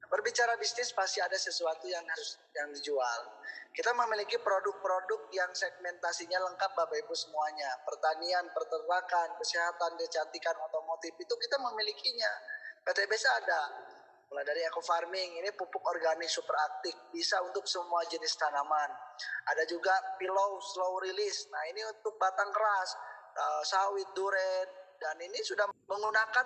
Berbicara bisnis pasti ada sesuatu yang harus dijual. Kita memiliki produk-produk yang segmentasinya lengkap Bapak Ibu semuanya. Pertanian, peternakan, kesehatan, kecantikan, otomotif itu kita memilikinya. PTBS ada. Mulai dari eco farming, ini pupuk organik super aktif, bisa untuk semua jenis tanaman. Ada juga pillow slow release. Nah, ini untuk batang keras, sawit, duren, dan ini sudah menggunakan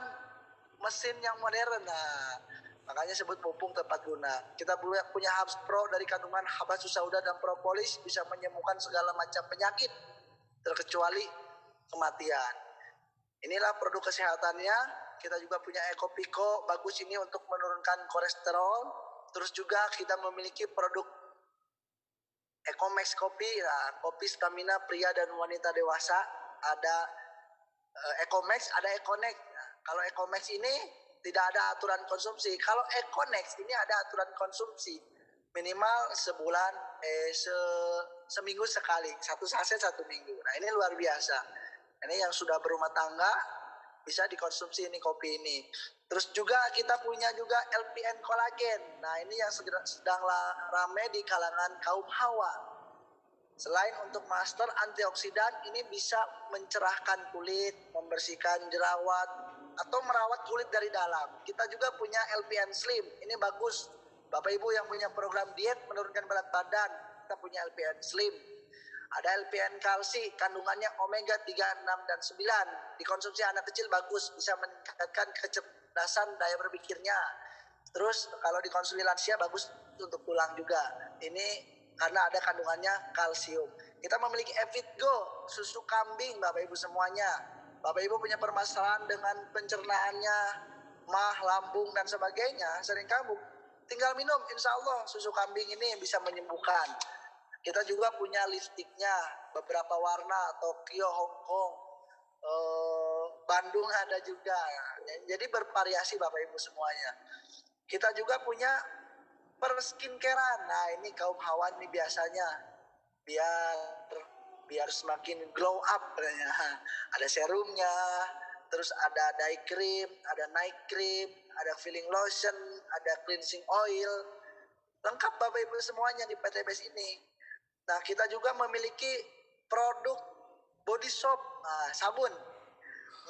mesin yang modern. Nah, makanya sebut pupuk tepat guna. Kita punya Habs Pro dari kandungan Habatus Sauda dan propolis, bisa menyembuhkan segala macam penyakit terkecuali kematian. Inilah produk kesehatannya. Kita juga punya Ecopico, bagus ini untuk menurunkan kolesterol. Terus juga kita memiliki produk Ecomax kopi, nah, kopi stamina pria dan wanita dewasa. Ada Ecomax, ada Econex. Nah, kalau Ecomax ini tidak ada aturan konsumsi. Kalau Econex ini ada aturan konsumsi. Minimal sebulan, seminggu sekali. Satu saset 1 minggu. Nah, ini luar biasa. Ini yang sudah berumah tangga bisa dikonsumsi ini kopi ini. Terus juga kita punya juga LPN kolagen. Nah, ini yang sedang ramai di kalangan kaum hawa. Selain untuk master antioksidan, ini bisa mencerahkan kulit, membersihkan jerawat, atau merawat kulit dari dalam. Kita juga punya LPN Slim, ini bagus. Bapak Ibu yang punya program diet menurunkan berat badan, kita punya LPN Slim. Ada LPN kalsi, kandungannya omega 3, 6, dan 9. Dikonsumsi anak kecil bagus, bisa meningkatkan kecerdasan daya berpikirnya. Terus kalau dikonsumsi lansia bagus untuk tulang juga. Ini karena ada kandungannya kalsium. Kita memiliki Evitgo, susu kambing Bapak Ibu semuanya. Bapak Ibu punya permasalahan dengan pencernaannya, mah, lambung, dan sebagainya, sering kambuh, tinggal minum, insya Allah susu kambing ini bisa menyembuhkan. Kita juga punya lipstiknya, beberapa warna, Tokyo, Hong Kong, Bandung ada juga. Jadi bervariasi Bapak Ibu semuanya. Kita juga punya per skincarean. Nah, ini kaum hawa ini biasanya biar semakin glow up. Ada serumnya, terus ada day cream, ada night cream, ada filling lotion, ada cleansing oil. Lengkap Bapak Ibu semuanya di PTBS ini. Nah, kita juga memiliki produk body soap, sabun.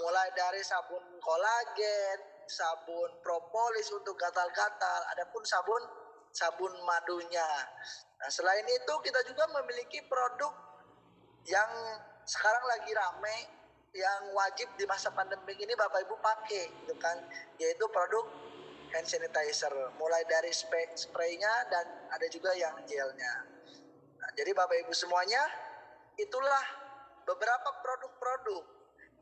Mulai dari sabun kolagen, sabun propolis untuk gatal-gatal, adapun sabun madunya. Nah, selain itu kita juga memiliki produk yang sekarang lagi rame, yang wajib di masa pandemi ini Bapak Ibu pakai, gitu kan, yaitu produk hand sanitizer. Mulai dari spraynya dan ada juga yang gelnya. Nah, jadi Bapak Ibu semuanya, itulah beberapa produk-produk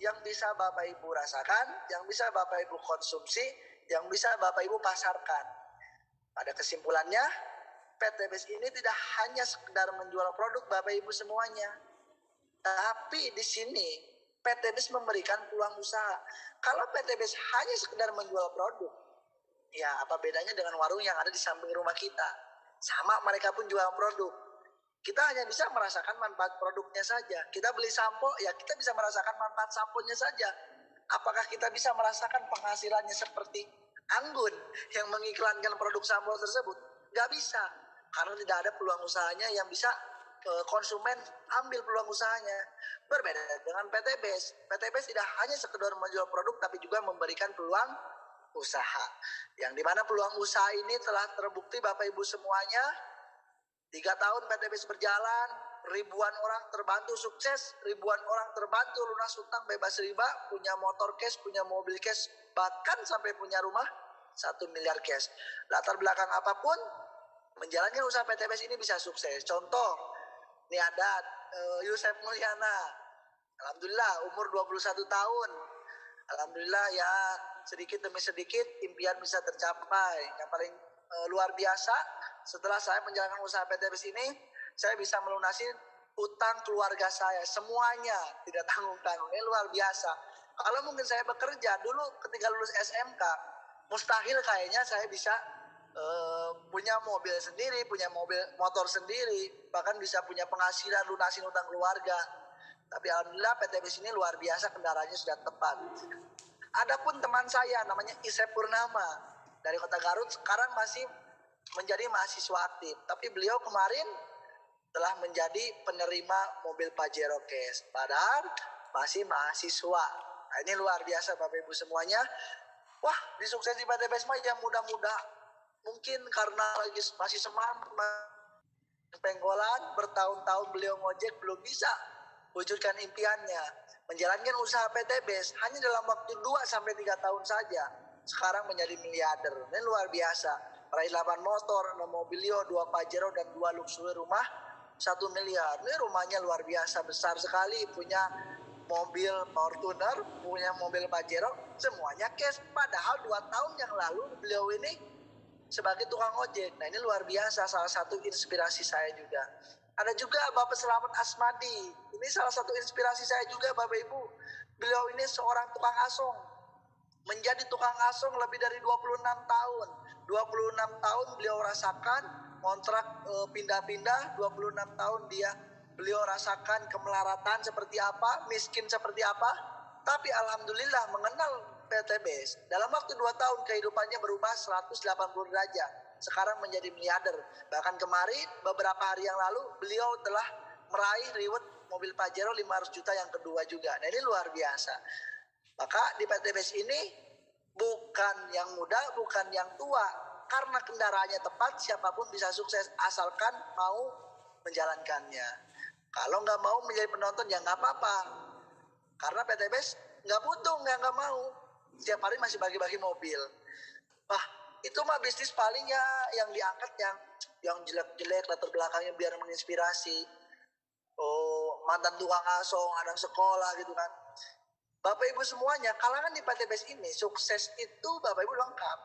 yang bisa Bapak Ibu rasakan, yang bisa Bapak Ibu konsumsi, yang bisa Bapak Ibu pasarkan. Pada kesimpulannya, PTBS ini tidak hanya sekedar menjual produk Bapak Ibu semuanya, tapi di sini PTBS memberikan peluang usaha. Kalau PTBS hanya sekedar menjual produk, ya apa bedanya dengan warung yang ada di samping rumah kita? Sama, mereka pun jual produk. Kita hanya bisa merasakan manfaat produknya saja. Kita beli sampo, ya kita bisa merasakan manfaat samponya saja. Apakah kita bisa merasakan penghasilannya seperti Anggun yang mengiklankan produk sampo tersebut? Gak bisa, karena tidak ada peluang usahanya yang bisa konsumen ambil peluang usahanya. Berbeda dengan PTBS. PTBS tidak hanya sekedar menjual produk, tapi juga memberikan peluang usaha. Yang dimana peluang usaha ini telah terbukti Bapak Ibu semuanya. 3 tahun PTBS berjalan, ribuan orang terbantu sukses, ribuan orang terbantu lunas hutang bebas riba, punya motor cash, punya mobil cash, bahkan sampai punya rumah 1 miliar cash. Latar belakang apapun, menjalankan usaha PTBS ini bisa sukses. Contoh, ini ada Yusef Mulyana. Alhamdulillah umur 21 tahun. Alhamdulillah ya, sedikit demi sedikit impian bisa tercapai. Yang paling luar biasa, setelah saya menjalankan usaha PTBS ini, saya bisa melunasi utang keluarga saya semuanya, tidak tanggung-tanggung. Ini luar biasa. Kalau mungkin saya bekerja dulu ketika lulus SMK, mustahil kayaknya saya bisa punya mobil sendiri, punya motor sendiri, bahkan bisa punya penghasilan lunasin utang keluarga. Tapi alhamdulillah PTBS ini luar biasa, kendaraannya sudah tepat. Adapun teman saya namanya Isep Purnama. dari kota Garut, sekarang masih menjadi mahasiswa aktif. Tapi beliau kemarin telah menjadi penerima mobil Pajero Cash, padahal masih mahasiswa. Nah, ini luar biasa Bapak Ibu semuanya. Wah, disukses di PT Besma ya, mudah-mudah. Mungkin karena lagi masih semangat, penggolan, bertahun-tahun beliau ngojek belum bisa wujudkan impiannya. Menjalankan usaha PT Bes hanya dalam waktu 2-3 tahun saja. Sekarang menjadi miliarder. Ini luar biasa. Meraih 8 motor, 6 mobilio, 2 Pajero, dan 2 luxury rumah, 1 miliar. Ini rumahnya luar biasa, besar sekali. Punya mobil Fortuner, punya mobil Pajero, semuanya cash. Padahal 2 tahun yang lalu beliau ini sebagai tukang ojek. Nah, ini luar biasa, salah satu inspirasi saya juga. Ada juga Bapak Selamat Asmadi. Ini salah satu inspirasi saya juga Bapak Ibu. Beliau ini seorang tukang asong. Menjadi tukang asong lebih dari 26 tahun. 26 tahun beliau rasakan kontrak pindah-pindah, 26 tahun beliau rasakan kemelaratan seperti apa, miskin seperti apa. Tapi alhamdulillah mengenal PT Bes. Dalam waktu 2 tahun kehidupannya berubah 180 derajat. Sekarang menjadi miliarder. Bahkan kemarin beberapa hari yang lalu beliau telah meraih reward mobil Pajero 500 juta yang kedua juga. Nah, ini luar biasa. Maka di PT Bes ini bukan yang muda, bukan yang tua. Karena kendaraannya tepat, siapapun bisa sukses asalkan mau menjalankannya. Kalau nggak mau menjadi penonton ya nggak apa-apa. Karena PT Bes nggak butuh, nggak mau. Setiap hari masih bagi-bagi mobil. Wah, itu mah bisnis paling ya yang diangkat yang jelek-jelek, latar belakangnya biar menginspirasi. Oh, mantan tukang asong, anak sekolah gitu kan. Bapak Ibu semuanya, kalangan di PT Bes ini sukses itu Bapak Ibu lengkap.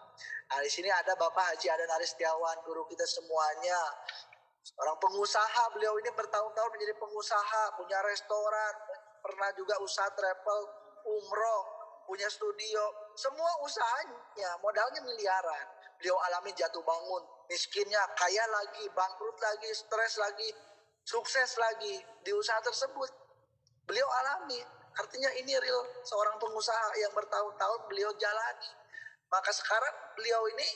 Nah, di sini ada Bapak Haji Adan Aristiawan, guru kita semuanya. Orang pengusaha, beliau ini bertahun-tahun menjadi pengusaha, punya restoran, pernah juga usaha travel, umroh, punya studio, semua usahanya, modalnya miliaran. Beliau alami jatuh bangun, miskinnya, kaya lagi, bangkrut lagi, stres lagi, sukses lagi di usaha tersebut. Beliau alami, artinya ini real seorang pengusaha yang bertahun-tahun beliau jalani. Maka sekarang beliau ini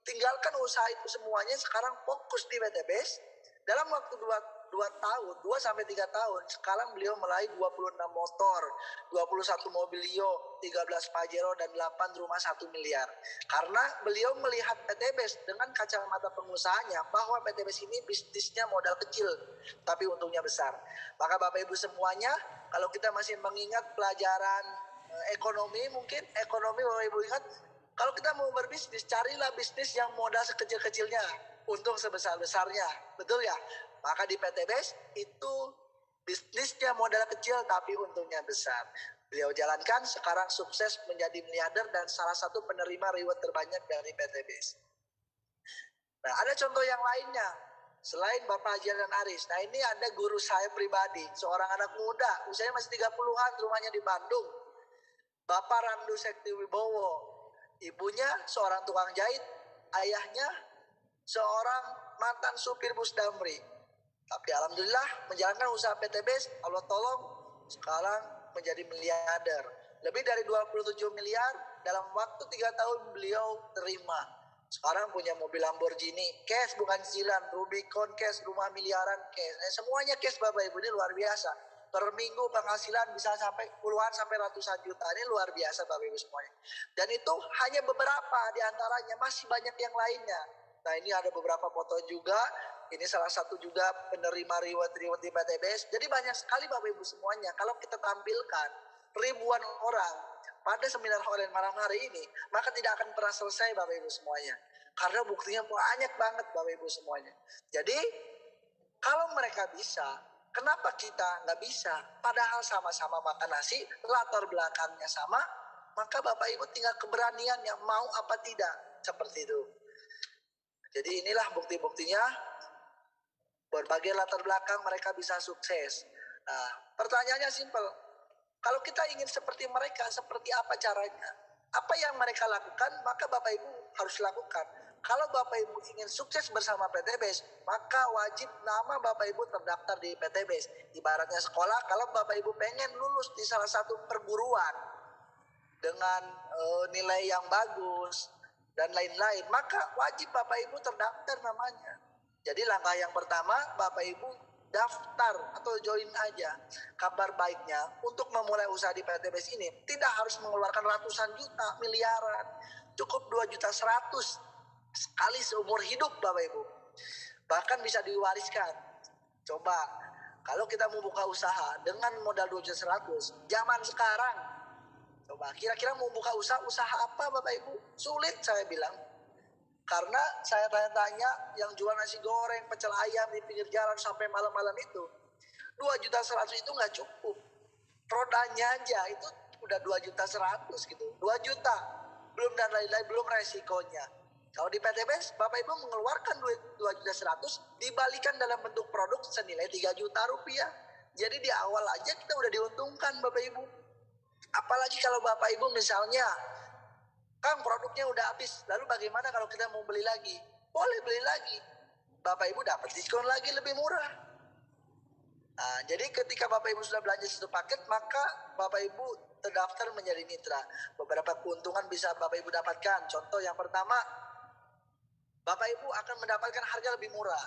tinggalkan usaha itu semuanya, sekarang fokus di PT Bes. Dalam waktu 2-3 tahun, sekarang beliau meraih 26 motor, 21 mobilio, 13 Pajero, dan 8 rumah 1 miliar. Karena beliau melihat PT Bes dengan kacamata pengusahanya, bahwa PT Bes ini bisnisnya modal kecil, tapi untungnya besar. Maka Bapak Ibu semuanya, kalau kita masih mengingat pelajaran ekonomi, mungkin ekonomi Bapak Ibu ingat, kalau kita mau berbisnis, carilah bisnis yang modal sekecil-kecilnya, untung sebesar-besarnya, betul ya? Maka di PT Bes itu bisnisnya modal kecil tapi untungnya besar. Beliau jalankan, sekarang sukses menjadi miliarder dan salah satu penerima reward terbanyak dari PT Bes. Nah, ada contoh yang lainnya selain Bapak Haji dan Aris. Nah, ini ada guru saya pribadi, seorang anak muda, usianya masih 30-an, rumahnya di Bandung. Bapak Randu Sekti Wibowo. Ibunya seorang tukang jahit, ayahnya seorang mantan supir bus Damri. Tapi alhamdulillah menjalankan usaha PT Bes, Allah tolong sekarang menjadi miliarder. Lebih dari 27 miliar dalam waktu 3 tahun beliau terima. Sekarang punya mobil Lamborghini, cash bukan cicilan, Rubicon cash, rumah miliaran cash. Semuanya cash Bapak Ibu, ini luar biasa. Per minggu penghasilan bisa sampai puluhan sampai ratusan juta. Ini luar biasa Bapak Ibu semuanya. Dan itu hanya beberapa di antaranya, masih banyak yang lainnya. Nah, ini ada beberapa foto juga. Ini salah satu juga penerima reward di PT Bes. Jadi banyak sekali Bapak Ibu semuanya. Kalau kita tampilkan ribuan orang pada seminar online malam hari ini, maka tidak akan pernah selesai Bapak Ibu semuanya. Karena buktinya banyak banget Bapak Ibu semuanya. Jadi kalau mereka bisa, kenapa kita nggak bisa? Padahal sama-sama makan nasi, latar belakangnya sama, maka Bapak Ibu tinggal keberanian yang mau apa tidak. Seperti itu. Jadi inilah bukti-buktinya, berbagai latar belakang mereka bisa sukses. Nah, pertanyaannya simpel. Kalau kita ingin seperti mereka, seperti apa caranya? Apa yang mereka lakukan, maka Bapak Ibu harus lakukan. Kalau Bapak Ibu ingin sukses bersama PT Bes, maka wajib nama Bapak Ibu terdaftar di PT Bes. Ibaratnya sekolah, kalau Bapak Ibu pengen lulus di salah satu perguruan dengan nilai yang bagus, dan lain-lain, maka wajib Bapak Ibu terdaftar namanya. Jadi langkah yang pertama, Bapak Ibu daftar atau join aja. Kabar baiknya, untuk memulai usaha di PTBS ini tidak harus mengeluarkan ratusan juta, miliaran. Cukup 2.100.000 sekali seumur hidup Bapak Ibu. Bahkan bisa diwariskan. Coba kalau kita mau buka usaha dengan modal 2.100.000 zaman sekarang, coba kira-kira mau buka usaha apa Bapak Ibu? Sulit saya bilang. Karena saya tanya-tanya yang jual nasi goreng, pecel ayam di pinggir jalan sampai malam-malam itu, 2.100.000 itu nggak cukup. Rodanya aja itu udah 2.100.000 gitu. 2 juta. Belum dan lain-lain, belum resikonya. Kalau di PTBS, Bapak Ibu mengeluarkan duit 2.100.000 dibalikan dalam bentuk produk senilai 3 juta rupiah. Jadi di awal aja kita udah diuntungkan Bapak Ibu. Apalagi kalau Bapak Ibu misalnya, Kang produknya udah habis, lalu bagaimana kalau kita mau beli lagi? Boleh beli lagi. Bapak Ibu dapat diskon lagi lebih murah. Nah, jadi ketika Bapak Ibu sudah belanja satu paket, maka Bapak Ibu terdaftar menjadi mitra. Beberapa keuntungan bisa Bapak Ibu dapatkan. Contoh yang pertama, Bapak Ibu akan mendapatkan harga lebih murah.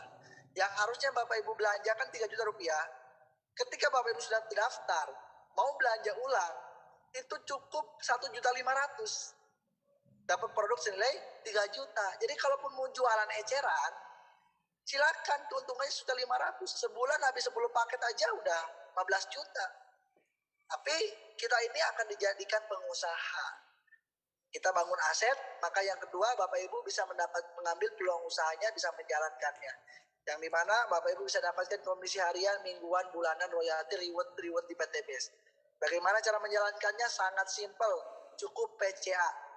Yang harusnya Bapak Ibu belanjakan 3 juta rupiah, ketika Bapak Ibu sudah terdaftar, mau belanja ulang, itu cukup 1.500.000. Dapat produk senilai 3 juta. Jadi kalaupun mau jualan eceran, silakan, keuntungannya sudah 500. Sebulan habis 10 paket aja udah 15 juta. Tapi kita ini akan dijadikan pengusaha. Kita bangun aset, maka yang kedua Bapak Ibu bisa mengambil peluang usahanya, bisa menjalankannya. Yang dimana Bapak Ibu bisa dapatkan komisi harian, mingguan, bulanan, royalti, reward di PTBS. Bagaimana cara menjalankannya? Sangat simpel, cukup PCA.